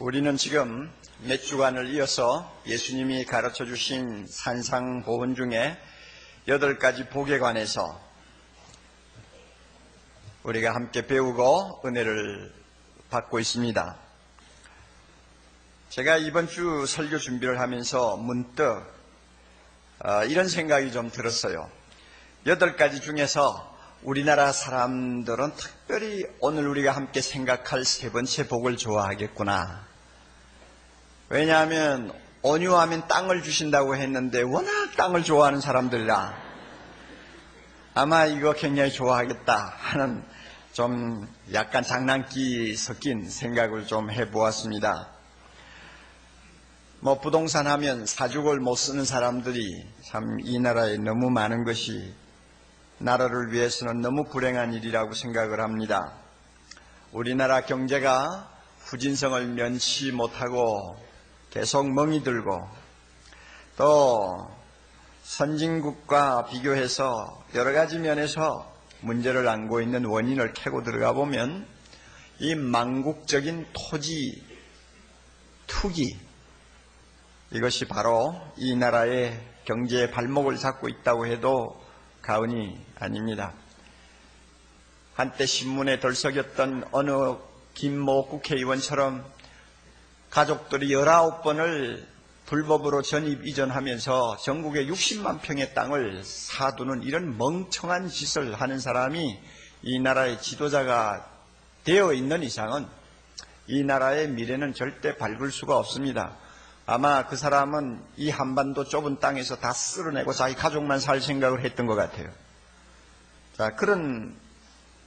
우리는 지금 몇 주간을 이어서 예수님이 가르쳐 주신 산상보훈 중에 8가지 복에 관해서 우리가 함께 배우고 은혜를 받고 있습니다. 제가 이번 주 설교 준비를 하면서 문득 이런 생각이 좀 들었어요. 8가지 중에서 우리나라 사람들은 특별히 오늘 우리가 함께 생각할 3번째 복을 좋아하겠구나. 왜냐하면 온유하면 땅을 주신다고 했는데 워낙 땅을 좋아하는 사람들이라 아마 이거 굉장히 좋아하겠다 하는 좀 약간 장난기 섞인 생각을 좀 해보았습니다. 부동산 하면 사족을 못 쓰는 사람들이 참 이 나라에 너무 많은 것이 나라를 위해서는 너무 불행한 일이라고 생각을 합니다. 우리나라 경제가 후진성을 면치 못하고 계속 멍이 들고 또 선진국과 비교해서 여러 가지 면에서 문제를 안고 있는 원인을 캐고 들어가 보면 이 망국적인 토지 투기, 이것이 바로 이 나라의 경제의 발목을 잡고 있다고 해도 과언이 아닙니다. 한때 신문에 들썩였던 어느 김모 국회의원처럼 가족들이 19번을 불법으로 전입 이전하면서 전국에 60만 평의 땅을 사두는 이런 멍청한 짓을 하는 사람이 이 나라의 지도자가 되어 있는 이상은 이 나라의 미래는 절대 밝을 수가 없습니다. 아마 그 사람은 이 한반도 좁은 땅에서 다 쓸어내고 자기 가족만 살 생각을 했던 것 같아요. 자, 그런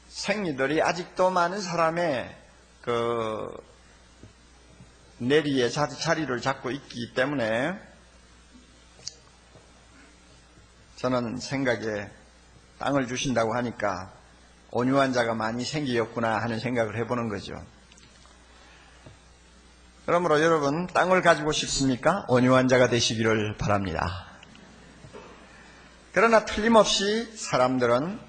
생리들이 아직도 많은 사람의 내리에 자리를 잡고 있기 때문에 저는 생각에 땅을 주신다고 하니까 온유한 자가 많이 생기겠구나 하는 생각을 해보는 거죠. 그러므로 여러분, 땅을 가지고 싶습니까? 온유한 자가 되시기를 바랍니다. 그러나 틀림없이 사람들은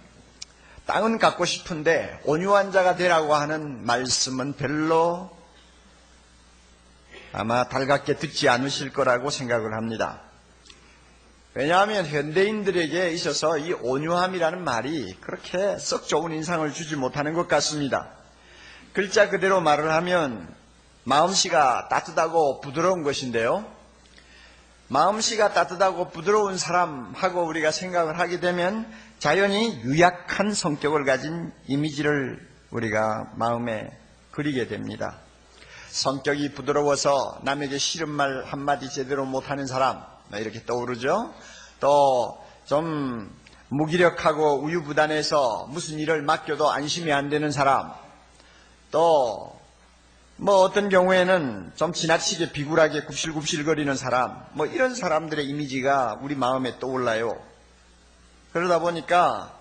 땅은 갖고 싶은데 온유한 자가 되라고 하는 말씀은 별로 아마 달갑게 듣지 않으실 거라고 생각을 합니다. 왜냐하면 현대인들에게 있어서 이 온유함이라는 말이 그렇게 썩 좋은 인상을 주지 못하는 것 같습니다. 글자 그대로 말을 하면 마음씨가 따뜻하고 부드러운 것인데요. 마음씨가 따뜻하고 부드러운 사람하고 우리가 생각을 하게 되면 자연히 유약한 성격을 가진 이미지를 우리가 마음에 그리게 됩니다. 성격이 부드러워서 남에게 싫은 말 한마디 제대로 못하는 사람 이렇게 떠오르죠. 또 좀 무기력하고 우유부단해서 무슨 일을 맡겨도 안심이 안 되는 사람, 또 어떤 경우에는 좀 지나치게 비굴하게 굽실굽실거리는 사람, 이런 사람들의 이미지가 우리 마음에 떠올라요. 그러다 보니까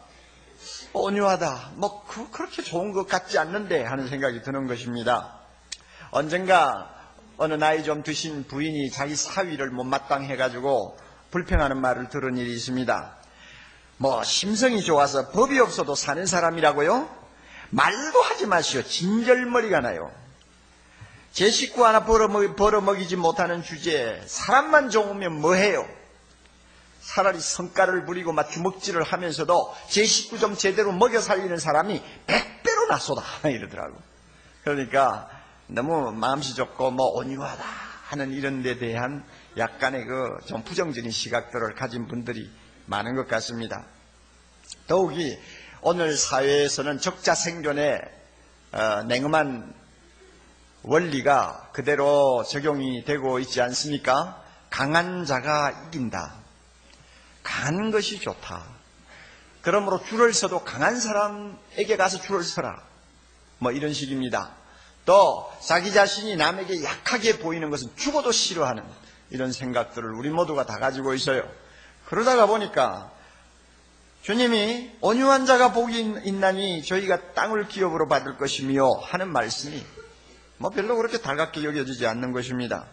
온유하다, 그렇게 좋은 것 같지 않는데 하는 생각이 드는 것입니다. 언젠가 어느 나이 좀 드신 부인이 자기 사위를 못마땅해가지고 불평하는 말을 들은 일이 있습니다. 심성이 좋아서 법이 없어도 사는 사람이라고요? 말도 하지 마시오. 진절머리가 나요. 제 식구 하나 벌어먹이지 못하는 주제에 사람만 좋으면 뭐해요? 차라리 성깔을 부리고 주먹질을 하면서도 제 식구 좀 제대로 먹여 살리는 사람이 100배로 낫소다 이러더라고. 그러니까 너무 마음씨 좋고 온유하다 하는 이런 데 대한 약간의 좀 부정적인 시각들을 가진 분들이 많은 것 같습니다. 더욱이 오늘 사회에서는 적자 생존의 냉엄한 원리가 그대로 적용이 되고 있지 않습니까? 강한 자가 이긴다. 강한 것이 좋다. 그러므로 줄을 서도 강한 사람에게 가서 줄을 서라. 이런 식입니다. 또 자기 자신이 남에게 약하게 보이는 것은 죽어도 싫어하는 이런 생각들을 우리 모두가 다 가지고 있어요. 그러다가 보니까 주님이 온유한 자가 복이 있나니 저희가 땅을 기업으로 받을 것이며 하는 말씀이 별로 그렇게 달갑게 여겨지지 않는 것입니다.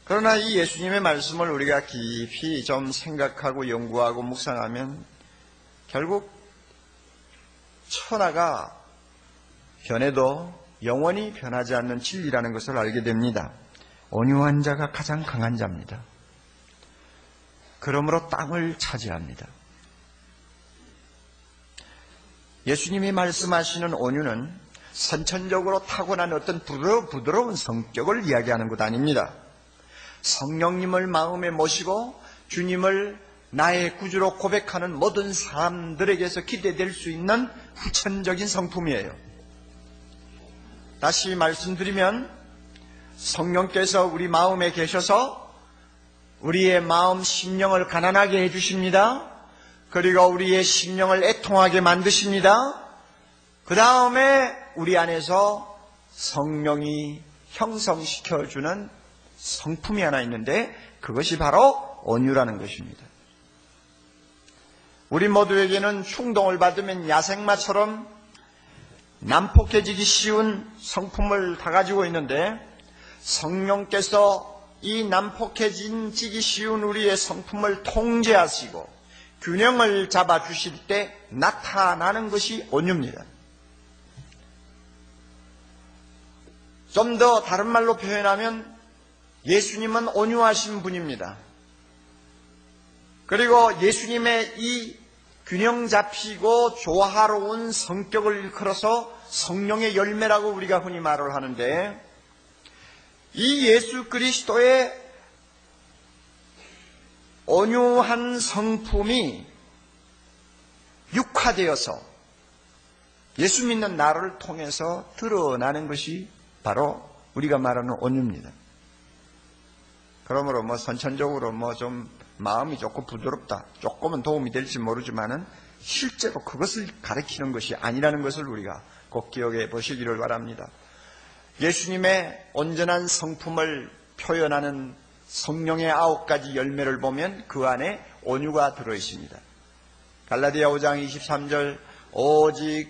그러나 이 예수님의 말씀을 우리가 깊이 좀 생각하고 연구하고 묵상하면 결국 천하가 변해도 영원히 변하지 않는 진리라는 것을 알게 됩니다. 온유한 자가 가장 강한 자입니다. 그러므로 땅을 차지합니다. 예수님이 말씀하시는 온유는 선천적으로 타고난 어떤 부드러운 성격을 이야기하는 것 아닙니다. 성령님을 마음에 모시고 주님을 나의 구주로 고백하는 모든 사람들에게서 기대될 수 있는 후천적인 성품이에요. 다시 말씀드리면 성령께서 우리 마음에 계셔서 우리의 마음 심령을 가난하게 해주십니다. 그리고 우리의 심령을 애통하게 만드십니다. 그 다음에 우리 안에서 성령이 형성시켜주는 성품이 하나 있는데 그것이 바로 온유라는 것입니다. 우리 모두에게는 충동을 받으면 야생마처럼 난폭해지기 쉬운 성품을 다 가지고 있는데 성령께서 이 난폭해지기 쉬운 우리의 성품을 통제하시고 균형을 잡아주실 때 나타나는 것이 온유입니다. 좀 더 다른 말로 표현하면 예수님은 온유하신 분입니다. 그리고 예수님의 이 균형 잡히고 조화로운 성격을 일컬어서 성령의 열매라고 우리가 흔히 말을 하는데 이 예수 그리스도의 온유한 성품이 육화되어서 예수 믿는 나를 통해서 드러나는 것이 바로 우리가 말하는 온유입니다. 그러므로 선천적으로 좀 마음이 조금 부드럽다, 조금은 도움이 될지 모르지만은 실제로 그것을 가리키는 것이 아니라는 것을 우리가 꼭 기억해 보시기를 바랍니다. 예수님의 온전한 성품을 표현하는 성령의 9가지 열매를 보면 그 안에 온유가 들어있습니다. 갈라디아 5장 23절 오직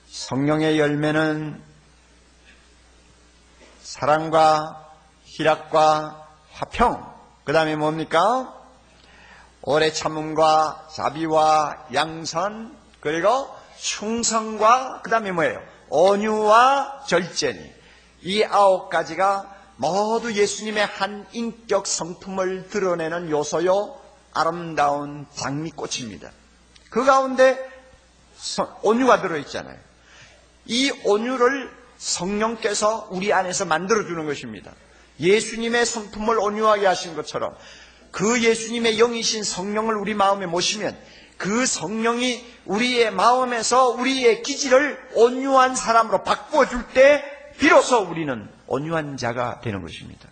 성령의 열매는 사랑과 희락과 화평, 그 다음에 뭡니까? 오래 참음과 자비와 양선, 그리고 충성과 그 다음에 뭐예요? 온유와 절제니 이 9가지가 모두 예수님의 한 인격 성품을 드러내는 요소요 아름다운 장미꽃입니다. 그 가운데 온유가 들어있잖아요. 이 온유를 성령께서 우리 안에서 만들어주는 것입니다. 예수님의 성품을 온유하게 하신 것처럼 그 예수님의 영이신 성령을 우리 마음에 모시면 그 성령이 우리의 마음에서 우리의 기질을 온유한 사람으로 바꿔줄 때 비로소 우리는 온유한 자가 되는 것입니다.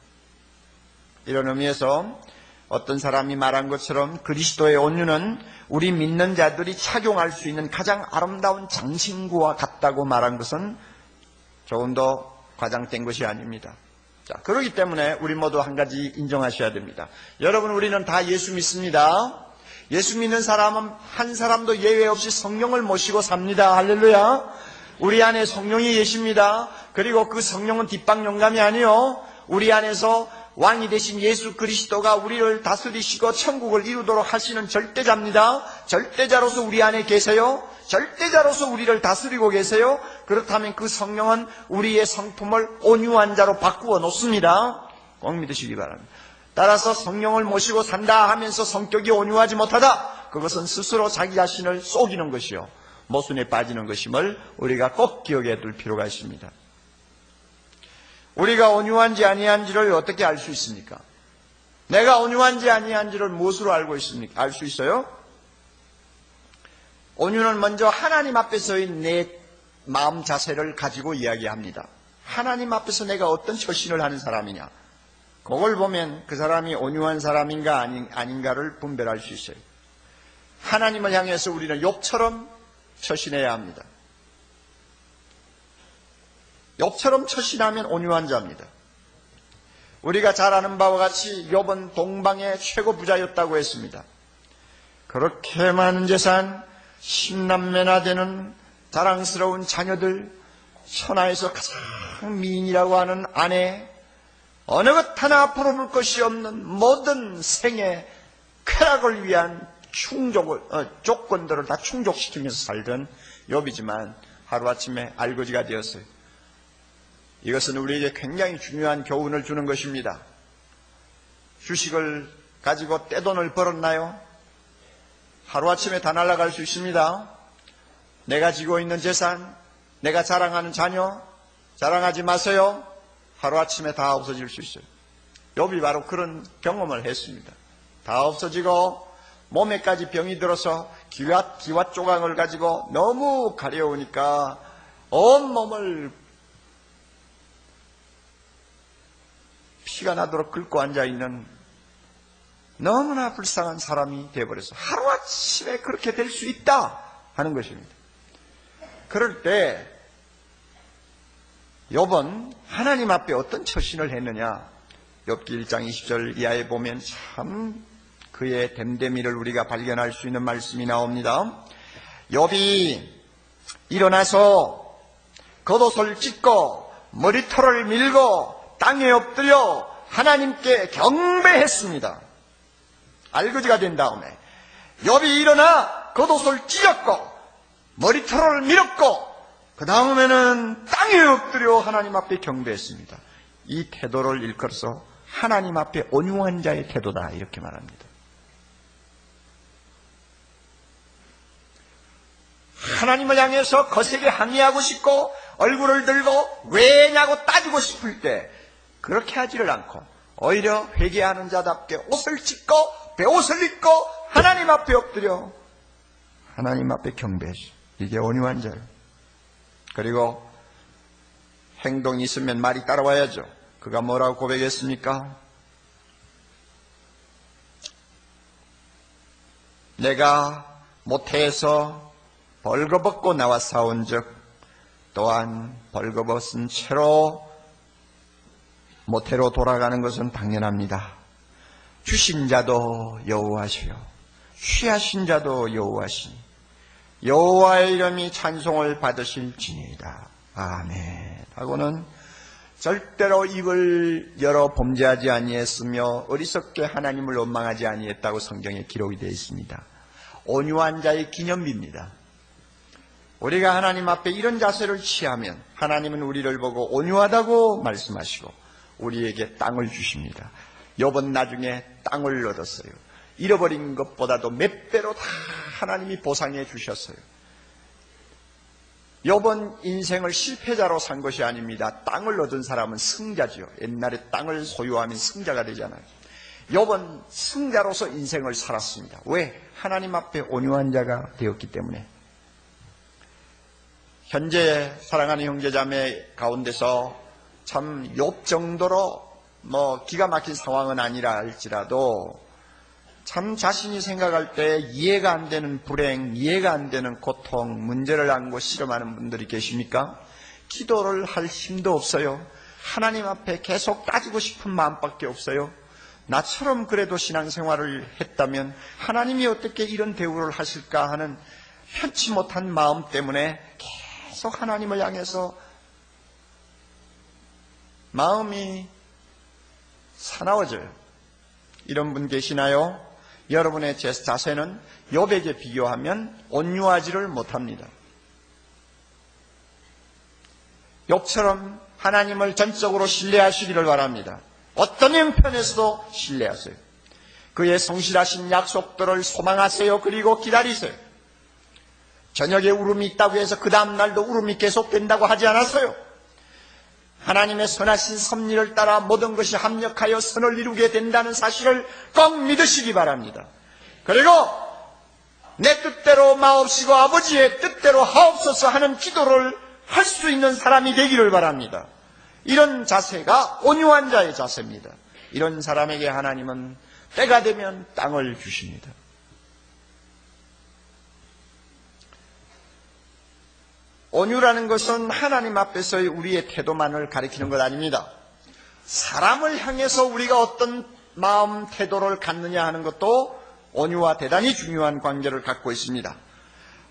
이런 의미에서 어떤 사람이 말한 것처럼 그리스도의 온유는 우리 믿는 자들이 착용할 수 있는 가장 아름다운 장신구와 같다고 말한 것은 조금 더 과장된 것이 아닙니다. 자, 그렇기 때문에 우리 모두 한 가지 인정하셔야 됩니다. 여러분, 우리는 다 예수 믿습니다. 예수 믿는 사람은 한 사람도 예외 없이 성령을 모시고 삽니다. 할렐루야. 우리 안에 성령이 계십니다. 그리고 그 성령은 뒷방 영감이 아니요, 우리 안에서 왕이 되신 예수 그리스도가 우리를 다스리시고 천국을 이루도록 하시는 절대자입니다. 절대자로서 우리 안에 계세요. 절대자로서 우리를 다스리고 계세요. 그렇다면 그 성령은 우리의 성품을 온유한 자로 바꾸어 놓습니다. 꼭 믿으시기 바랍니다. 따라서 성령을 모시고 산다 하면서 성격이 온유하지 못하다, 그것은 스스로 자기 자신을 속이는 것이요 모순에 빠지는 것임을 우리가 꼭 기억해 둘 필요가 있습니다. 우리가 온유한지 아니한지를 어떻게 알 수 있습니까? 내가 온유한지 아니한지를 무엇으로 알고 있습니까? 알 수 있어요? 온유는 먼저 하나님 앞에서의 내 마음 자세를 가지고 이야기합니다. 하나님 앞에서 내가 어떤 처신을 하는 사람이냐, 그걸 보면 그 사람이 온유한 사람인가 아닌가를 분별할 수 있어요. 하나님을 향해서 우리는 욥처럼 처신해야 합니다. 욥처럼 처신하면 온유한 자입니다. 우리가 잘 아는 바와 같이 욥은 동방의 최고 부자였다고 했습니다. 그렇게 많은 재산, 10남매나 되는 자랑스러운 자녀들, 천하에서 가장 미인이라고 하는 아내, 어느 것 하나 부러울 것이 없는 모든 생의 쾌락을 위한 조건들을 다 충족시키면서 살던 욥이지만 하루아침에 알거지가 되었어요. 이것은 우리에게 굉장히 중요한 교훈을 주는 것입니다. 주식을 가지고 떼돈을 벌었나요? 하루아침에 다 날아갈 수 있습니다. 내가 지고 있는 재산, 내가 자랑하는 자녀, 자랑하지 마세요. 하루아침에 다 없어질 수 있어요. 욥이 바로 그런 경험을 했습니다. 다 없어지고 몸에까지 병이 들어서 기와 조각을 가지고 너무 가려우니까 온몸을 피가 나도록 긁고 앉아있는 너무나 불쌍한 사람이 되어버려서 하루아침에 그렇게 될 수 있다 하는 것입니다. 그럴 때 욥은 하나님 앞에 어떤 처신을 했느냐, 욥기 1장 20절 이하에 보면 참 그의 됨됨이를 우리가 발견할 수 있는 말씀이 나옵니다. 욥이 일어나서 겉옷을 찢고 머리털을 밀고 땅에 엎드려 하나님께 경배했습니다. 알거지가 된 다음에 욥이 일어나 겉옷을 찢었고 머리털을 밀었고 그 다음에는 땅에 엎드려 하나님 앞에 경배했습니다. 이 태도를 일컬어서 하나님 앞에 온유한 자의 태도다 이렇게 말합니다. 하나님을 향해서 거세게 항의하고 싶고 얼굴을 들고 왜냐고 따지고 싶을 때 그렇게 하지를 않고 오히려 회개하는 자답게 옷을 찢고 베옷을 입고 하나님 앞에 엎드려 하나님 앞에 경배했어. 이게 온유한 자예요. 그리고 행동이 있으면 말이 따라와야죠. 그가 뭐라고 고백했습니까? 내가 모태에서 벌거벗고 나와 싸운즉 또한 벌거벗은 채로 모태로 돌아가는 것은 당연합니다. 주신 자도 여호와시요 취하신 자도 여호와시니 여호와의 이름이 찬송을 받으실지니이다. 아멘. 하고는 절대로 입을 열어 범죄하지 아니했으며 어리석게 하나님을 원망하지 아니했다고 성경에 기록이 되어 있습니다. 온유한 자의 기념비입니다. 우리가 하나님 앞에 이런 자세를 취하면 하나님은 우리를 보고 온유하다고 말씀하시고 우리에게 땅을 주십니다. 욥은 나중에 땅을 얻었어요. 잃어버린 것보다도 몇 배로 다 하나님이 보상해 주셨어요. 욥은 인생을 실패자로 산 것이 아닙니다. 땅을 얻은 사람은 승자죠. 옛날에 땅을 소유하면 승자가 되잖아요. 욥은 승자로서 인생을 살았습니다. 왜? 하나님 앞에 온유한 자가 되었기 때문에. 현재 사랑하는 형제자매 가운데서 참 욥 정도로 기가 막힌 상황은 아니라 할지라도 참 자신이 생각할 때 이해가 안 되는 불행, 이해가 안 되는 고통, 문제를 안고 실험하는 분들이 계십니까? 기도를 할 힘도 없어요. 하나님 앞에 계속 따지고 싶은 마음밖에 없어요. 나처럼 그래도 신앙생활을 했다면 하나님이 어떻게 이런 대우를 하실까 하는 편치 못한 마음 때문에 계속 하나님을 향해서 마음이 사나워져요. 이런 분 계시나요? 여러분의 자세는 욥에게 비교하면 온유하지를 못합니다. 욥처럼 하나님을 전적으로 신뢰하시기를 바랍니다. 어떤 형편에서도 신뢰하세요. 그의 성실하신 약속들을 소망하세요. 그리고 기다리세요. 저녁에 울음이 있다고 해서 그 다음 날도 울음이 계속된다고 하지 않았어요. 하나님의 선하신 섭리를 따라 모든 것이 합력하여 선을 이루게 된다는 사실을 꼭 믿으시기 바랍니다. 그리고 내 뜻대로 마옵시고 아버지의 뜻대로 하옵소서 하는 기도를 할 수 있는 사람이 되기를 바랍니다. 이런 자세가 온유한 자의 자세입니다. 이런 사람에게 하나님은 때가 되면 땅을 주십니다. 온유라는 것은 하나님 앞에서의 우리의 태도만을 가리키는 것 아닙니다. 사람을 향해서 우리가 어떤 마음 태도를 갖느냐 하는 것도 온유와 대단히 중요한 관계를 갖고 있습니다.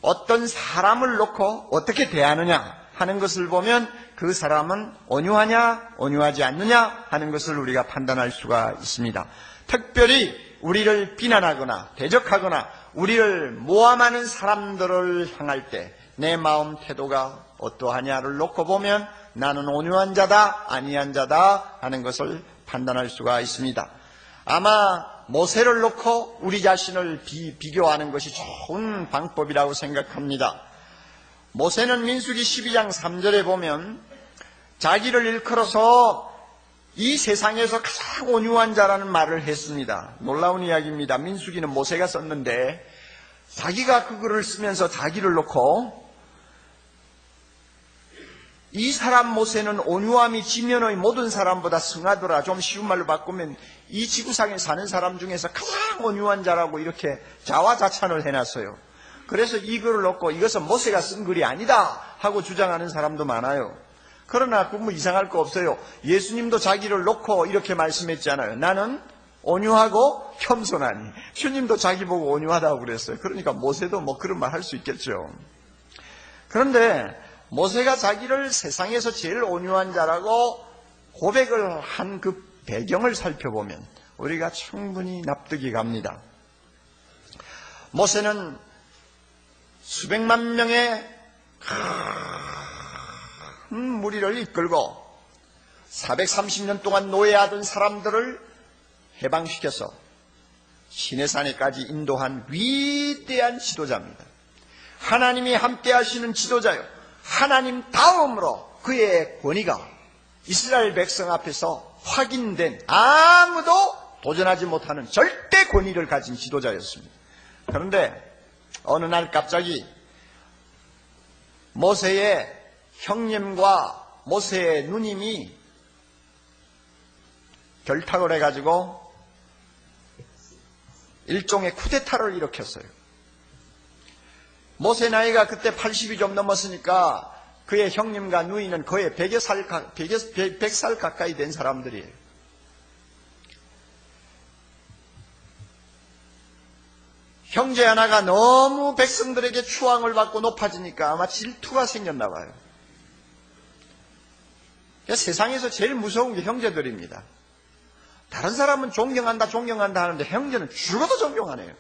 어떤 사람을 놓고 어떻게 대하느냐 하는 것을 보면 그 사람은 온유하냐 온유하지 않느냐 하는 것을 우리가 판단할 수가 있습니다. 특별히 우리를 비난하거나 대적하거나 우리를 모함하는 사람들을 향할 때 내 마음 태도가 어떠하냐를 놓고 보면 나는 온유한 자다, 아니한 자다 하는 것을 판단할 수가 있습니다. 아마 모세를 놓고 우리 자신을 비교하는 것이 좋은 방법이라고 생각합니다. 모세는 민수기 12장 3절에 보면 자기를 일컬어서 이 세상에서 가장 온유한 자라는 말을 했습니다. 놀라운 이야기입니다. 민수기는 모세가 썼는데 자기가 그 글을 쓰면서 자기를 놓고 이 사람 모세는 온유함이 지면의 모든 사람보다 승하더라. 좀 쉬운 말로 바꾸면 이 지구상에 사는 사람 중에서 가장 온유한 자라고 이렇게 자화자찬을 해놨어요. 그래서 이 글을 놓고 이것은 모세가 쓴 글이 아니다 하고 주장하는 사람도 많아요. 그러나 그 뭐 이상할 거 없어요. 예수님도 자기를 놓고 이렇게 말씀했잖아요. 나는 온유하고 겸손하니. 주님도 자기 보고 온유하다고 그랬어요. 그러니까 모세도 뭐 그런 말 할 수 있겠죠. 그런데 모세가 자기를 세상에서 제일 온유한 자라고 고백을 한 그 배경을 살펴보면 우리가 충분히 납득이 갑니다. 모세는 수백만 명의 큰 무리를 이끌고 430년 동안 노예하던 사람들을 해방시켜서 시내산에까지 인도한 위대한 지도자입니다. 하나님이 함께 하시는 지도자요. 하나님 다음으로 그의 권위가 이스라엘 백성 앞에서 확인된 아무도 도전하지 못하는 절대 권위를 가진 지도자였습니다. 그런데 어느 날 갑자기 모세의 형님과 모세의 누님이 결탁을 해가지고 일종의 쿠데타를 일으켰어요. 모세 나이가 그때 80이 좀 넘었으니까 그의 형님과 누이는 거의 100살 가까이 된 사람들이에요. 형제 하나가 너무 백성들에게 추앙을 받고 높아지니까 아마 질투가 생겼나 봐요. 세상에서 제일 무서운 게 형제들입니다. 다른 사람은 존경한다 하는데 형제는 죽어도 존경 안 해요.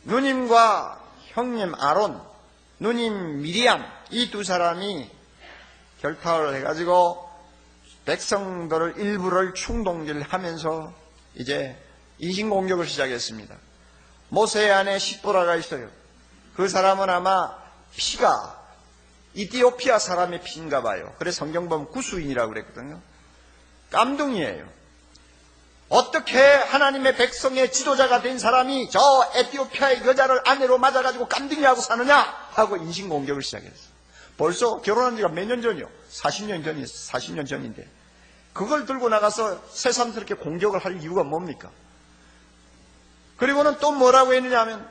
누님과 형님 아론, 누님 미리암 이 두 사람이 결탁을 해가지고 백성들을 일부를 충동질하면서 이제 인신공격을 시작했습니다. 모세의 아내 십보라가 있어요. 그 사람은 아마 피가 이티오피아 사람의 피인가 봐요. 그래서 성경 보면 구수인이라고 그랬거든요. 깜둥이에요. 어떻게 하나님의 백성의 지도자가 된 사람이 저 에티오피아의 여자를 아내로 맞아가지고 깜둥이하고 사느냐 하고 인신공격을 시작했어요. 벌써 결혼한 지가 몇 년 전이요? 40년 전인데 그걸 들고 나가서 새삼스럽게 공격을 할 이유가 뭡니까? 그리고는 또 뭐라고 했느냐 하면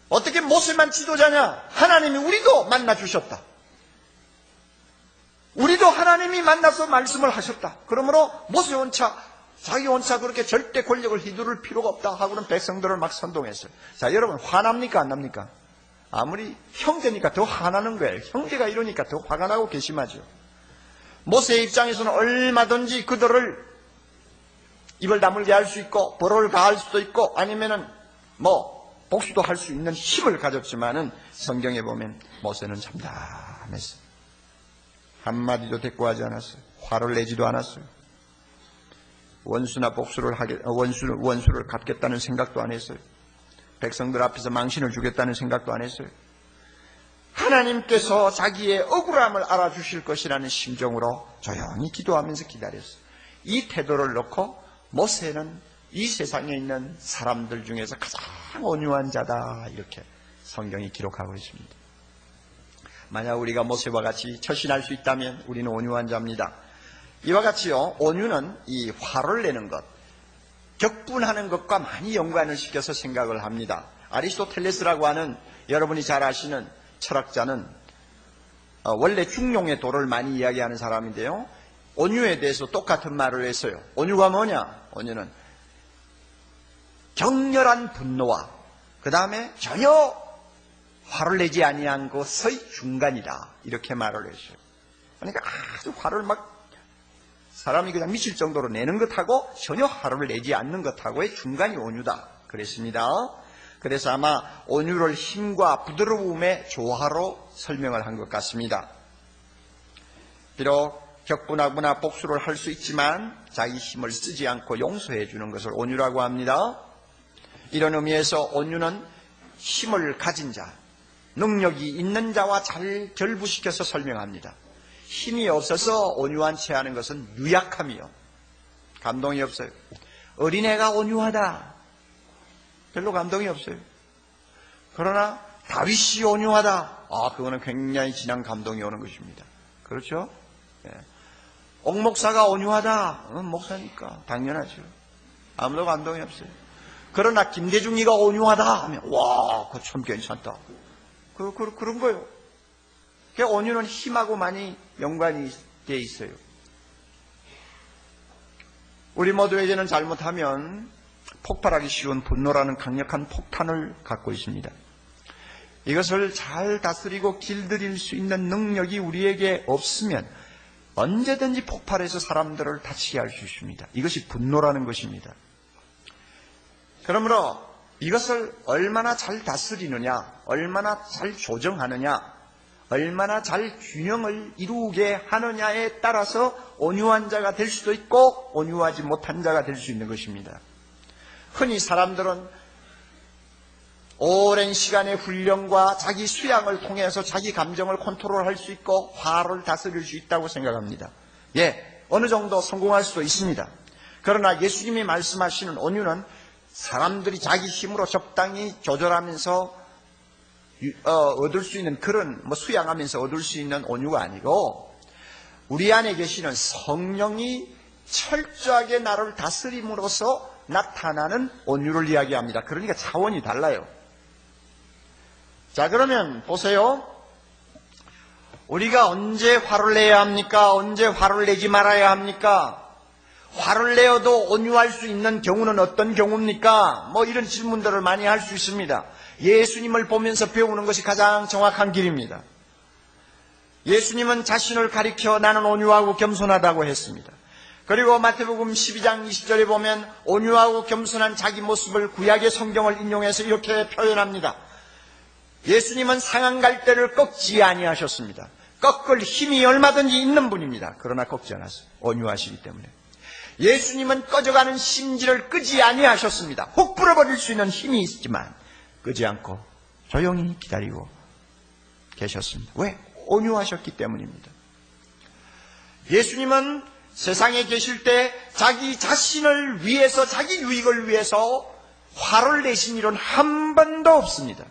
어떻게 모세만 지도자냐? 하나님이 우리도 만나주셨다. 우리도 하나님이 만나서 말씀을 하셨다. 그러므로 모세 원차 자기 혼자 그렇게 절대 권력을 휘두를 필요가 없다 하고는 백성들을 막 선동했어요. 자, 여러분 화납니까 안 납니까? 아무리 형제니까 더 화나는 거예요. 형제가 이러니까 더 화가 나고 괘씸하죠. 모세의 입장에서는 얼마든지 그들을 입을 다물게 할 수 있고 벌을 가할 수도 있고 아니면은 복수도 할 수 있는 힘을 가졌지만은 성경에 보면 모세는 참담했어요. 한마디도 대꾸하지 않았어요. 화를 내지도 않았어요. 원수나 원수를 갚겠다는 생각도 안 했어요. 백성들 앞에서 망신을 주겠다는 생각도 안 했어요. 하나님께서 자기의 억울함을 알아주실 것이라는 심정으로 조용히 기도하면서 기다렸어요. 이 태도를 놓고 모세는 이 세상에 있는 사람들 중에서 가장 온유한 자다 이렇게 성경이 기록하고 있습니다. 만약 우리가 모세와 같이 처신할 수 있다면 우리는 온유한 자입니다. 이와 같이요, 온유는 이 화를 내는 것, 격분하는 것과 많이 연관을 시켜서 생각을 합니다. 아리스토텔레스라고 하는 여러분이 잘 아시는 철학자는 원래 중용의 도를 많이 이야기하는 사람인데요. 온유에 대해서 똑같은 말을 했어요. 온유가 뭐냐? 온유는 격렬한 분노와 그 다음에 전혀 화를 내지 아니한 것의 중간이다. 이렇게 말을 했어요. 그러니까 아주 화를 막 사람이 그냥 미칠 정도로 내는 것하고 전혀 화를 내지 않는 것하고의 중간이 온유다. 그랬습니다. 그래서 아마 온유를 힘과 부드러움의 조화로 설명을 한 것 같습니다. 비록 격분하거나 복수를 할 수 있지만 자기 힘을 쓰지 않고 용서해 주는 것을 온유라고 합니다. 이런 의미에서 온유는 힘을 가진 자, 능력이 있는 자와 잘 결부시켜서 설명합니다. 힘이 없어서 온유한 채 하는 것은 유약함이요, 감동이 없어요. 어린애가 온유하다, 별로 감동이 없어요. 그러나 다윗이 온유하다, 그거는 굉장히 진한 감동이 오는 것입니다. 그렇죠? 예. 옥목사가 온유하다, 목사니까 당연하죠. 아무도 감동이 없어요. 그러나 김대중이가 온유하다 하면 와, 그거 참 괜찮다. 그런 거예요. 온유는 힘하고 많이 연관이 되어 있어요. 우리 모두에게는 잘못하면 폭발하기 쉬운 분노라는 강력한 폭탄을 갖고 있습니다. 이것을 잘 다스리고 길들일 수 있는 능력이 우리에게 없으면 언제든지 폭발해서 사람들을 다치게 할 수 있습니다. 이것이 분노라는 것입니다. 그러므로 이것을 얼마나 잘 다스리느냐, 얼마나 잘 조정하느냐, 얼마나 잘 균형을 이루게 하느냐에 따라서 온유한 자가 될 수도 있고 온유하지 못한 자가 될 수 있는 것입니다. 흔히 사람들은 오랜 시간의 훈련과 자기 수양을 통해서 자기 감정을 컨트롤할 수 있고 화를 다스릴 수 있다고 생각합니다. 어느 정도 성공할 수도 있습니다. 그러나 예수님이 말씀하시는 온유는 사람들이 자기 힘으로 적당히 조절하면서 얻을 수 있는 그런 수양하면서 얻을 수 있는 온유가 아니고 우리 안에 계시는 성령이 철저하게 나를 다스림으로써 나타나는 온유를 이야기합니다. 그러니까 차원이 달라요. 자, 그러면 보세요. 우리가 언제 화를 내야 합니까? 언제 화를 내지 말아야 합니까? 화를 내어도 온유할 수 있는 경우는 어떤 경우입니까? 이런 질문들을 많이 할 수 있습니다. 예수님을 보면서 배우는 것이 가장 정확한 길입니다. 예수님은 자신을 가리켜 나는 온유하고 겸손하다고 했습니다. 그리고 마태복음 12장 20절에 보면 온유하고 겸손한 자기 모습을 구약의 성경을 인용해서 이렇게 표현합니다. 예수님은 상한 갈대를 꺾지 아니하셨습니다. 꺾을 힘이 얼마든지 있는 분입니다. 그러나 꺾지 않았어요. 온유하시기 때문에. 예수님은 꺼져가는 심지를 끄지 아니하셨습니다. 혹 불어버릴 수 있는 힘이 있지만 끄지 않고 조용히 기다리고 계셨습니다. 왜? 온유하셨기 때문입니다. 예수님은 세상에 계실 때 자기 자신을 위해서, 자기 유익을 위해서 화를 내신 일은 한 번도 없습니다.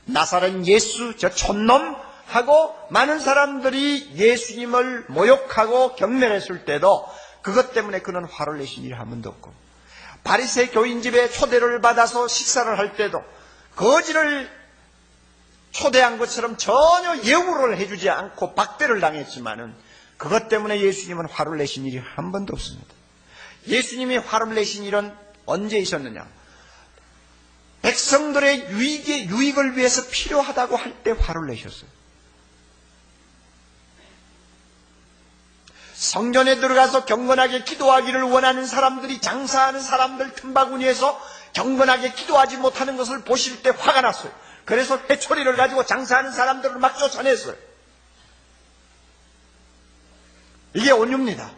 나사렛 예수, 저 촌놈 하고 많은 사람들이 예수님을 모욕하고 경멸했을 때도 그것 때문에 그는 화를 내신 일이 한 번도 없고, 바리새 교인 집에 초대를 받아서 식사를 할 때도 거지를 초대한 것처럼 전혀 예우를 해주지 않고 박대를 당했지만은 그것 때문에 예수님은 화를 내신 일이 한 번도 없습니다. 예수님이 화를 내신 일은 언제 있었느냐? 백성들의 유익을 위해서 필요하다고 할 때 화를 내셨어요. 성전에 들어가서 경건하게 기도하기를 원하는 사람들이 장사하는 사람들 틈바구니에서 경건하게 기도하지 못하는 것을 보실 때 화가 났어요. 그래서 회초리를 가지고 장사하는 사람들을 막 쫓아냈어요. 이게 온유입니다.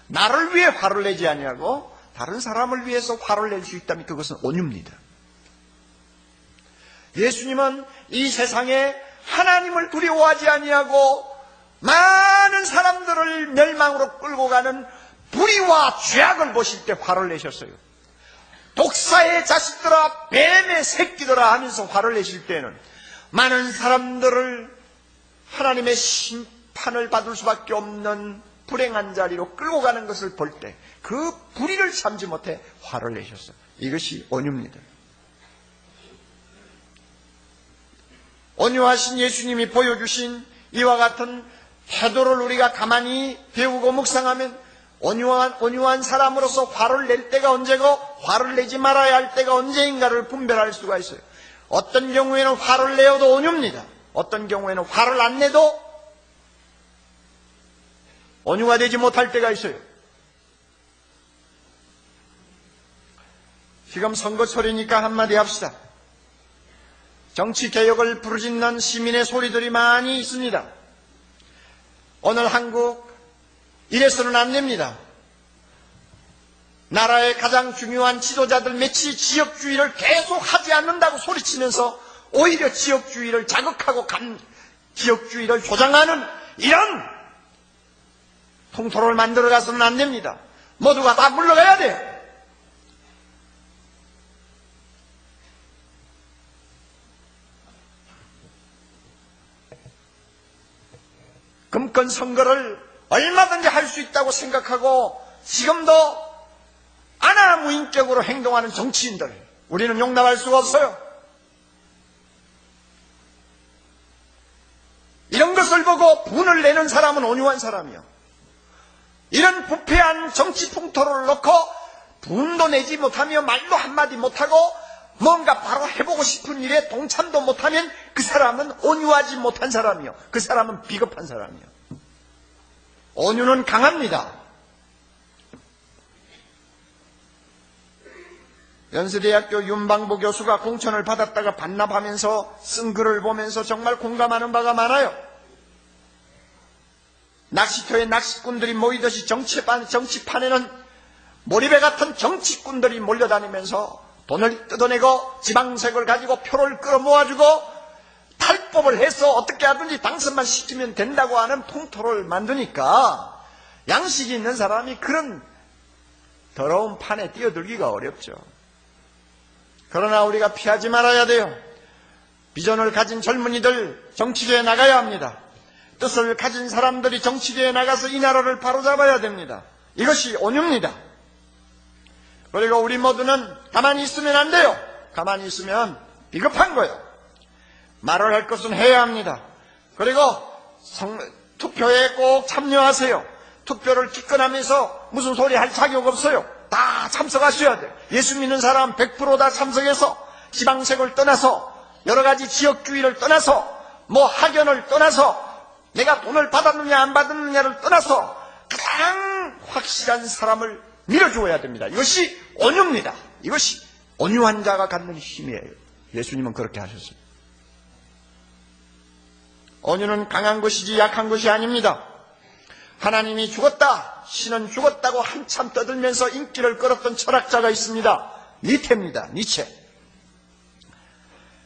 나를 위해 화를 내지 아니하고 다른 사람을 위해서 화를 낼 수 있다면 그것은 온유입니다. 예수님은 이 세상에 하나님을 두려워하지 아니하고 많은 사람들을 멸망으로 끌고 가는 불의와 죄악을 보실 때 화를 내셨어요. 독사의 자식들아, 뱀의 새끼들아 하면서 화를 내실 때는 많은 사람들을 하나님의 심판을 받을 수밖에 없는 불행한 자리로 끌고 가는 것을 볼 때 그 불의를 참지 못해 화를 내셨어요. 이것이 온유입니다. 온유하신 예수님이 보여주신 이와 같은 태도를 우리가 가만히 배우고 묵상하면 온유한 사람으로서 화를 낼 때가 언제고 화를 내지 말아야 할 때가 언제인가를 분별할 수가 있어요. 어떤 경우에는 화를 내어도 온유입니다. 어떤 경우에는 화를 안 내도 온유가 되지 못할 때가 있어요. 지금 선거철이니까 한마디 합시다. 정치개혁을 부르짖는 시민의 소리들이 많이 있습니다. 오늘 한국 이래서는 안 됩니다. 나라의 가장 중요한 지도자들 몇이 지역주의를 계속 하지 않는다고 소리치면서 오히려 지역주의를 자극하고 지역주의를 조장하는 이런 통토를 만들어가서는 안 됩니다. 모두가 다 물러가야 돼요. 금권 선거를 얼마든지 할 수 있다고 생각하고 지금도 아나무인격으로 행동하는 정치인들, 우리는 용납할 수가 없어요. 이런 것을 보고 분을 내는 사람은 온유한 사람이요. 이런 부패한 정치 풍토를 놓고 분도 내지 못하며 말도 한마디 못하고 뭔가 바로 해보고 싶은 일에 동참도 못하면 그 사람은 온유하지 못한 사람이요. 그 사람은 비겁한 사람이요. 온유는 강합니다. 연세대학교 윤방보 교수가 공천을 받았다가 반납하면서 쓴 글을 보면서 정말 공감하는 바가 많아요. 낚시터에 낚시꾼들이 모이듯이 정치판에는 몰입에 같은 정치꾼들이 몰려다니면서 돈을 뜯어내고 지방색을 가지고 표를 끌어모아주고 탈법을 해서 어떻게 하든지 당선만 시키면 된다고 하는 통토를 만드니까 양식이 있는 사람이 그런 더러운 판에 뛰어들기가 어렵죠. 그러나 우리가 피하지 말아야 돼요. 비전을 가진 젊은이들 정치계에 나가야 합니다. 뜻을 가진 사람들이 정치계에 나가서 이 나라를 바로잡아야 됩니다. 이것이 온유입니다. 그리고 우리 모두는 가만히 있으면 안 돼요. 가만히 있으면 비겁한 거예요. 말을 할 것은 해야 합니다. 그리고 투표에 꼭 참여하세요. 투표를 기권하면서 무슨 소리 할 자격 없어요. 다 참석하셔야 돼요. 예수 믿는 사람 100% 다 참석해서 지방색을 떠나서 여러 가지 지역주의를 떠나서 뭐 학연을 떠나서 내가 돈을 받았느냐 안 받았느냐를 떠나서 가장 확실한 사람을 밀어주어야 됩니다. 이것이 온유입니다. 이것이 온유한 자가 갖는 힘이에요. 예수님은 그렇게 하셨어요. 온유는 강한 것이지 약한 것이 아닙니다. 하나님이 죽었다, 신은 죽었다고 한참 떠들면서 인기를 끌었던 철학자가 있습니다. 니체입니다. 니체.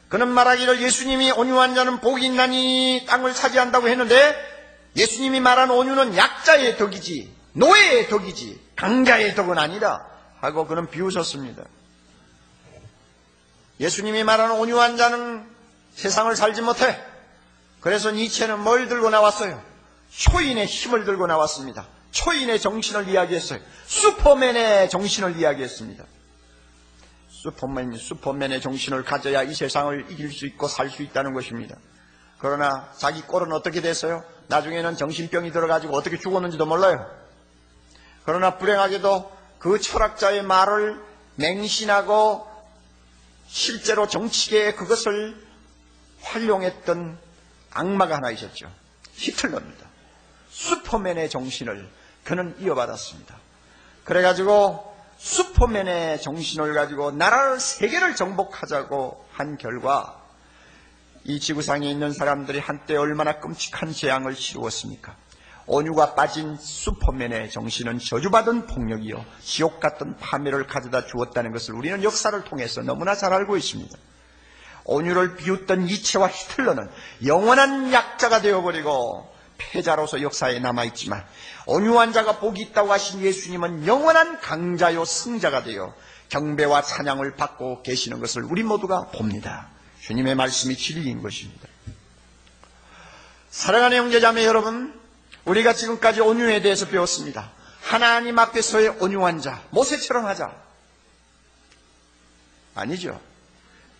그는 말하기를 예수님이 온유한 자는 복이 있나니 땅을 차지한다고 했는데 예수님이 말한 온유는 약자의 덕이지 노예의 덕이지 강자의 덕은 아니라 하고 그는 비웃었습니다. 예수님이 말하는 온유한 자는 세상을 살지 못해. 그래서 니체는 뭘 들고 나왔어요? 초인의 힘을 들고 나왔습니다. 초인의 정신을 이야기했어요. 슈퍼맨의 정신을 이야기했습니다. 슈퍼맨의 정신을 가져야 이 세상을 이길 수 있고 살 수 있다는 것입니다. 그러나 자기 꼴은 어떻게 됐어요? 나중에는 정신병이 들어가지고 어떻게 죽었는지도 몰라요. 그러나 불행하게도 그 철학자의 말을 맹신하고 실제로 정치계에 그것을 활용했던 악마가 하나 있었죠. 히틀러입니다. 슈퍼맨의 정신을 그는 이어받았습니다. 그래가지고 슈퍼맨의 정신을 가지고 나라를 세계를 정복하자고 한 결과 이 지구상에 있는 사람들이 한때 얼마나 끔찍한 재앙을 치루었습니까? 온유가 빠진 슈퍼맨의 정신은 저주받은 폭력이요 지옥 같은 파멸을 가져다 주었다는 것을 우리는 역사를 통해서 너무나 잘 알고 있습니다. 온유를 비웃던 니체와 히틀러는 영원한 약자가 되어버리고 패자로서 역사에 남아있지만 온유한 자가 복이 있다고 하신 예수님은 영원한 강자요 승자가 되어 경배와 찬양을 받고 계시는 것을 우리 모두가 봅니다. 주님의 말씀이 진리인 것입니다. 사랑하는 형제자매 여러분, 우리가 지금까지 온유에 대해서 배웠습니다. 하나님 앞에서의 온유한 자, 모세처럼 하자. 아니죠.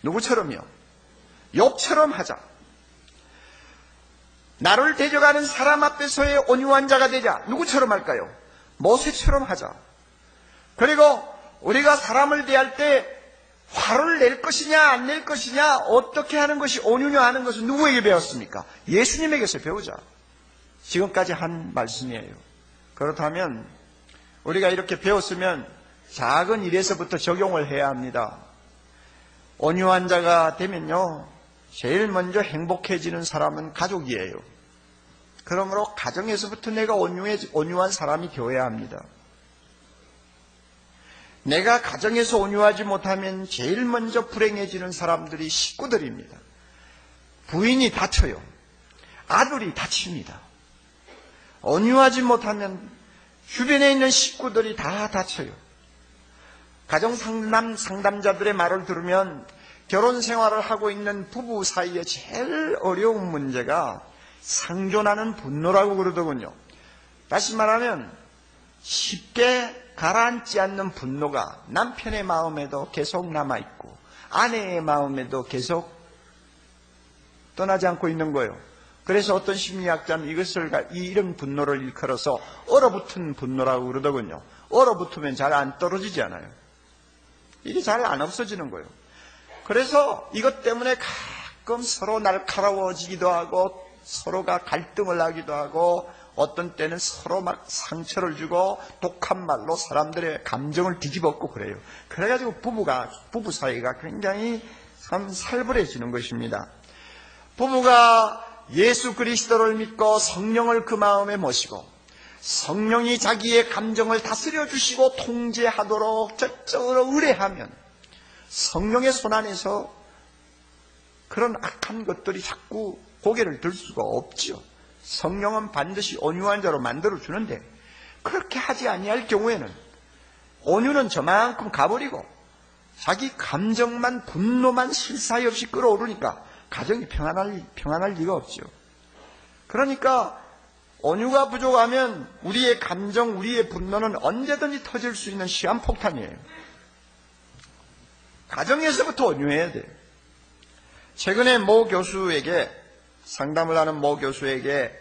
누구처럼요? 욥처럼 하자. 나를 대적하는 사람 앞에서의 온유한 자가 되자. 누구처럼 할까요? 모세처럼 하자. 그리고 우리가 사람을 대할 때 화를 낼 것이냐 안 낼 것이냐 어떻게 하는 것이 온유냐 하는 것은 누구에게 배웠습니까? 예수님에게서 배우자. 지금까지 한 말씀이에요. 그렇다면 우리가 이렇게 배웠으면 작은 일에서부터 적용을 해야 합니다. 온유한 자가 되면요 제일 먼저 행복해지는 사람은 가족이에요. 그러므로 가정에서부터 내가 온유한 사람이 되어야 합니다. 내가 가정에서 온유하지 못하면 제일 먼저 불행해지는 사람들이 식구들입니다. 부인이 다쳐요. 아들이 다칩니다. 온유하지 못하면 주변에 있는 식구들이 다 다쳐요. 가정 상담자들의 말을 들으면 결혼 생활을 하고 있는 부부 사이에 제일 어려운 문제가 상존하는 분노라고 그러더군요. 다시 말하면 쉽게 가라앉지 않는 분노가 남편의 마음에도 계속 남아있고 아내의 마음에도 계속 떠나지 않고 있는 거예요. 그래서 어떤 심리학자는 이런 분노를 일컬어서 얼어붙은 분노라고 그러더군요. 얼어붙으면 잘 안 떨어지지 않아요. 이게 잘 안 없어지는 거예요. 그래서 이것 때문에 가끔 서로 날카로워지기도 하고 서로가 갈등을 하기도 하고 어떤 때는 서로 막 상처를 주고 독한 말로 사람들의 감정을 뒤집었고 그래요. 그래가지고 부부 사이가 굉장히 참 살벌해지는 것입니다. 부부가 예수 그리스도를 믿고 성령을 그 마음에 모시고 성령이 자기의 감정을 다스려 주시고 통제하도록 적극적으로 의뢰하면 성령의 손안에서 그런 악한 것들이 자꾸 고개를 들 수가 없죠. 성령은 반드시 온유한 자로 만들어주는데 그렇게 하지 아니할 경우에는 온유는 저만큼 가버리고 자기 감정만 분노만 쉴 사이 없이 끌어오르니까 가정이 평안할 리가 없죠. 그러니까 온유가 부족하면 우리의 감정, 우리의 분노는 언제든지 터질 수 있는 시한폭탄이에요. 가정에서부터 온유해야 돼요. 최근에 상담을 하는 모 교수에게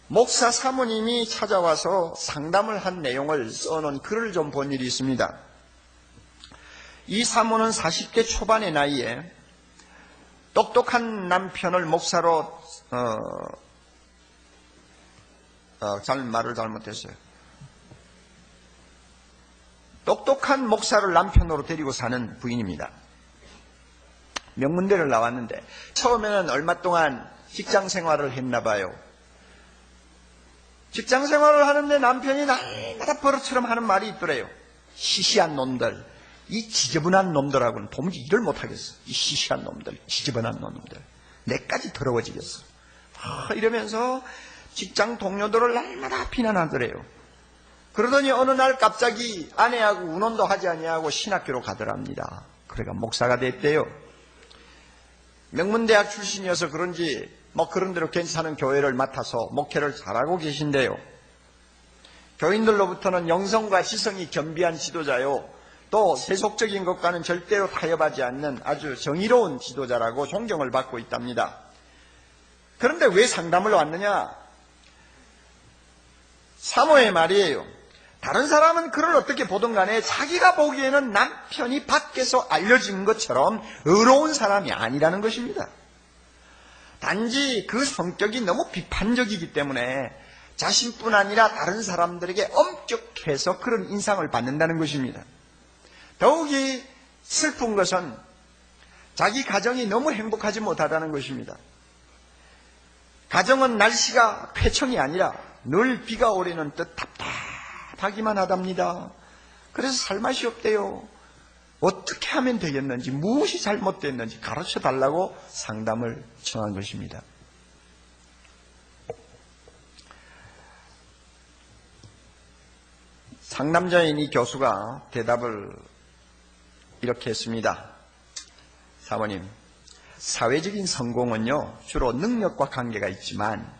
목사 사모님이 찾아와서 상담을 한 내용을 써놓은 글을 좀 본 일이 있습니다. 이 사모는 40대 초반의 나이에 똑똑한 남편을 목사로 말을 잘못했어요. 똑똑한 목사를 남편으로 데리고 사는 부인입니다. 명문대를 나왔는데 처음에는 얼마 동안 직장 생활을 했나 봐요. 직장 생활을 하는데 남편이 날마다 버릇처럼 하는 말이 있더래요. 시시한 놈들, 이 지저분한 놈들하고는 도무지 일을 못하겠어. 이 시시한 놈들, 지저분한 놈들, 내까지 더러워지겠어. 이러면서 직장 동료들을 날마다 비난하더래요. 그러더니 어느 날 갑자기 아내하고 운원도 하지 아니하고 신학교로 가더랍니다. 그러니까 목사가 됐대요. 명문대학 출신이어서 그런지 그런 대로 괜찮은 교회를 맡아서 목회를 잘하고 계신데요. 교인들로부터는 영성과 지성이 겸비한 지도자요, 또 세속적인 것과는 절대로 타협하지 않는 아주 정의로운 지도자라고 존경을 받고 있답니다. 그런데 왜 상담을 왔느냐? 사모의 말이에요. 다른 사람은 그를 어떻게 보든 간에 자기가 보기에는 남편이 밖에서 알려진 것처럼 의로운 사람이 아니라는 것입니다. 단지 그 성격이 너무 비판적이기 때문에 자신뿐 아니라 다른 사람들에게 엄격해서 그런 인상을 받는다는 것입니다. 더욱이 슬픈 것은 자기 가정이 너무 행복하지 못하다는 것입니다. 가정은 날씨가 쾌청이 아니라 늘 비가 오려는 듯 답답하기만 하답니다. 그래서 살맛이 없대요. 어떻게 하면 되겠는지, 무엇이 잘못됐는지 가르쳐 달라고 상담을 청한 것입니다. 상담자인 이 교수가 대답을 이렇게 했습니다. 사모님, 사회적인 성공은요, 주로 능력과 관계가 있지만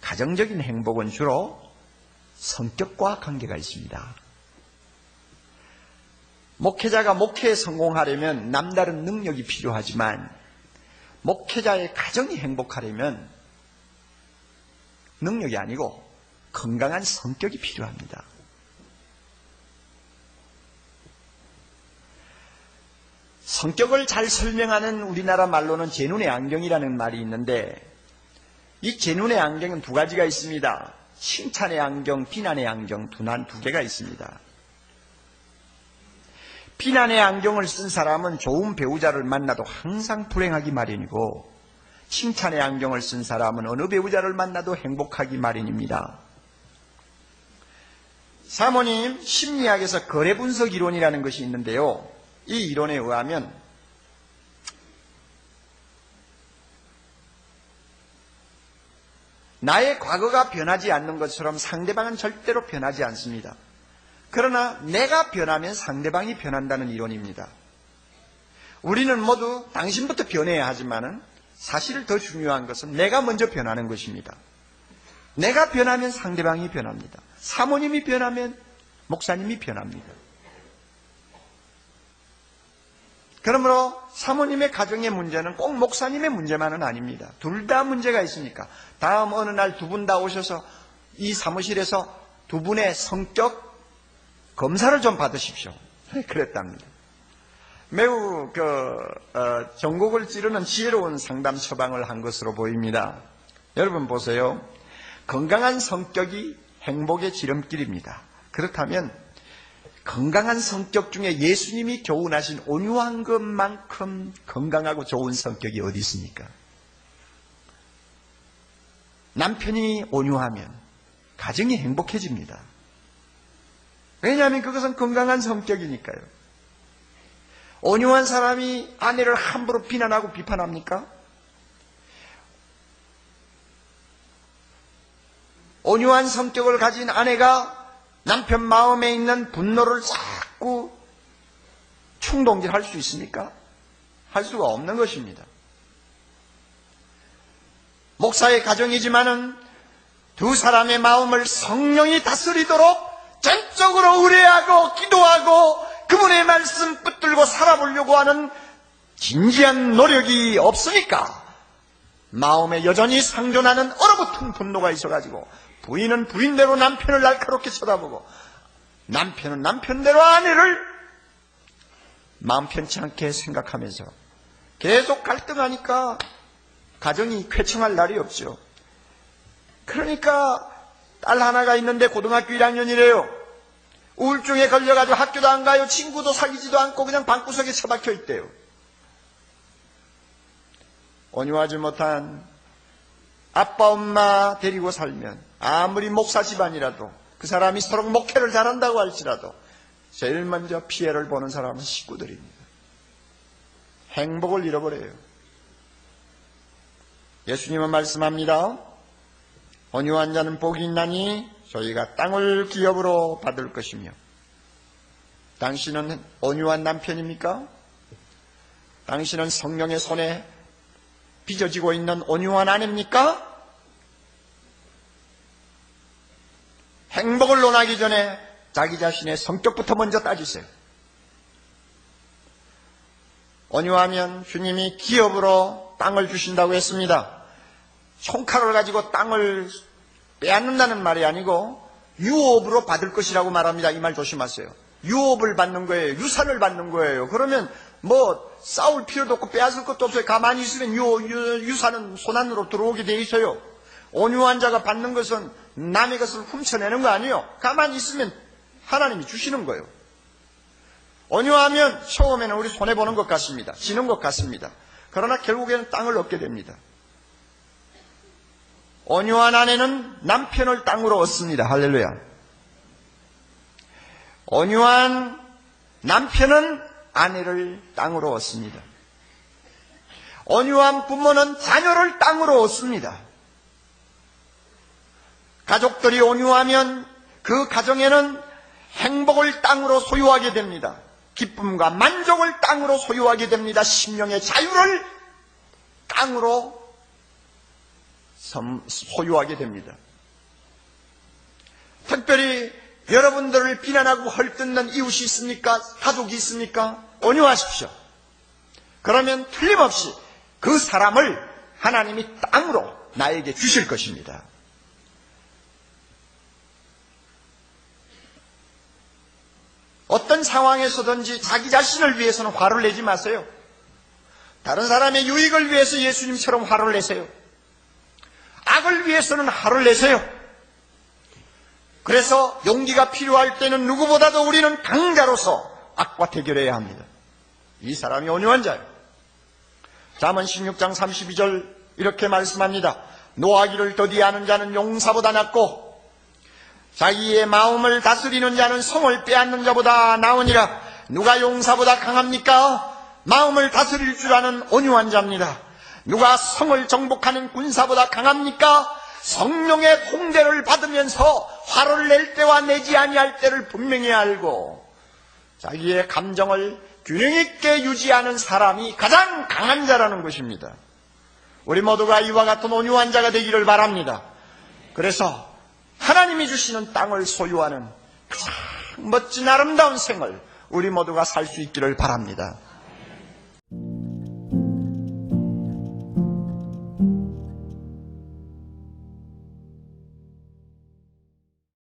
가정적인 행복은 주로 성격과 관계가 있습니다. 목회자가 목회에 성공하려면 남다른 능력이 필요하지만 목회자의 가정이 행복하려면 능력이 아니고 건강한 성격이 필요합니다. 성격을 잘 설명하는 우리나라 말로는 제 눈의 안경이라는 말이 있는데, 이 제 눈의 안경은 두 가지가 있습니다. 칭찬의 안경, 비난의 안경 두 개가 있습니다. 비난의 안경을 쓴 사람은 좋은 배우자를 만나도 항상 불행하기 마련이고, 칭찬의 안경을 쓴 사람은 어느 배우자를 만나도 행복하기 마련입니다. 사모님 심리학에서 거래 분석 이론이라는 것이 있는데요. 이 이론에 의하면 나의 과거가 변하지 않는 것처럼 상대방은 절대로 변하지 않습니다. 그러나 내가 변하면 상대방이 변한다는 이론입니다. 우리는 모두 당신부터 변해야 하지만은 사실 더 중요한 것은 내가 먼저 변하는 것입니다. 내가 변하면 상대방이 변합니다. 사모님이 변하면 목사님이 변합니다. 그러므로 사모님의 가정의 문제는 꼭 목사님의 문제만은 아닙니다. 둘 다 문제가 있으니까 다음 어느 날 두 분 다 오셔서 이 사무실에서 두 분의 성격 검사를 좀 받으십시오. 그랬답니다. 매우 전곡을 찌르는 지혜로운 상담 처방을 한 것으로 보입니다. 여러분 보세요. 건강한 성격이 행복의 지름길입니다. 그렇다면 건강한 성격 중에 예수님이 교훈하신 온유한 것만큼 건강하고 좋은 성격이 어디 있습니까? 남편이 온유하면 가정이 행복해집니다. 왜냐하면 그것은 건강한 성격이니까요. 온유한 사람이 아내를 함부로 비난하고 비판합니까? 온유한 성격을 가진 아내가 남편 마음에 있는 분노를 자꾸 충동질할 수 있습니까? 할 수가 없는 것입니다. 목사의 가정이지만은 두 사람의 마음을 성령이 다스리도록 전적으로 의뢰하고 기도하고 그분의 말씀 붙들고 살아보려고 하는 진지한 노력이 없으니까 마음에 여전히 상존하는 얼어붙은 분노가 있어가지고 부인은 부인대로 남편을 날카롭게 쳐다보고 남편은 남편대로 아내를 마음 편치 않게 생각하면서 계속 갈등하니까 가정이 쾌청할 날이 없죠. 그러니까 딸 하나가 있는데 고등학교 1학년이래요. 우울증에 걸려가지고 학교도 안 가요. 친구도 사귀지도 않고 그냥 방구석에 처박혀 있대요. 온유하지 못한 아빠 엄마 데리고 살면 아무리 목사 집안이라도 그 사람이 서로 목회를 잘한다고 할지라도 제일 먼저 피해를 보는 사람은 식구들입니다. 행복을 잃어버려요. 예수님은 말씀합니다. 온유한 자는 복이 있나니 저희가 땅을 기업으로 받을 것이며. 당신은 온유한 남편입니까? 당신은 성령의 손에 빚어지고 있는 온유한 아내입니까? 행복을 논하기 전에 자기 자신의 성격부터 먼저 따지세요. 온유하면 주님이 기업으로 땅을 주신다고 했습니다. 손칼을 가지고 땅을 빼앗는다는 말이 아니고 유업으로 받을 것이라고 말합니다. 이 말 조심하세요. 유업을 받는 거예요. 유산을 받는 거예요. 그러면 뭐 싸울 필요도 없고 빼앗을 것도 없어요. 가만히 있으면 유산은 손안으로 들어오게 돼 있어요. 온유한 자가 받는 것은 남의 것을 훔쳐내는 거 아니에요. 가만히 있으면 하나님이 주시는 거예요. 온유하면 처음에는 우리 손해보는 것 같습니다. 지는 것 같습니다. 그러나 결국에는 땅을 얻게 됩니다. 온유한 아내는 남편을 땅으로 얻습니다. 할렐루야. 온유한 남편은 아내를 땅으로 얻습니다. 온유한 부모는 자녀를 땅으로 얻습니다. 가족들이 온유하면 그 가정에는 행복을 땅으로 소유하게 됩니다. 기쁨과 만족을 땅으로 소유하게 됩니다. 심령의 자유를 땅으로 소유하게 됩니다. 특별히 여러분들을 비난하고 헐뜯는 이웃이 있습니까? 가족이 있습니까? 온유하십시오. 그러면 틀림없이 그 사람을 하나님이 땅으로 나에게 주실 것입니다. 어떤 상황에서든지 자기 자신을 위해서는 화를 내지 마세요. 다른 사람의 유익을 위해서 예수님처럼 화를 내세요. 악을 위해서는 화를 내세요. 그래서 용기가 필요할 때는 누구보다도 우리는 강자로서 악과 대결해야 합니다. 이 사람이 온유한 자예요. 잠언 16장 32절 이렇게 말씀합니다. 노하기를 더디하는 자는 용사보다 낫고 자기의 마음을 다스리는 자는 성을 빼앗는 자보다 나으니라. 누가 용사보다 강합니까? 마음을 다스릴 줄 아는 온유한 자입니다. 누가 성을 정복하는 군사보다 강합니까? 성령의 홍대를 받으면서 화를 낼 때와 내지 아니할 때를 분명히 알고 자기의 감정을 균형 있게 유지하는 사람이 가장 강한 자라는 것입니다. 우리 모두가 이와 같은 온유한 자가 되기를 바랍니다. 그래서 하나님이 주시는 땅을 소유하는 가장 멋진 아름다운 생을 우리 모두가 살 수 있기를 바랍니다.